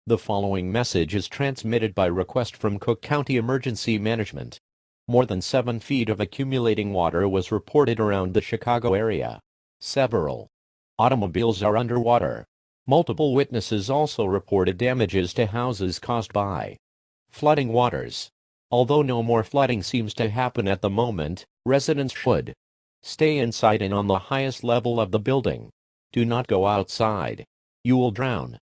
The following message is transmitted by request from Cook County Emergency Management. More than 7 feet of accumulating water was reported around the Chicago area. Several automobiles are underwater. Multiple witnesses also reported damages to houses caused by flooding waters. Although no more flooding seems to happen at the moment, residents should stay inside and on the highest level of the building. Do not go outside. You will drown.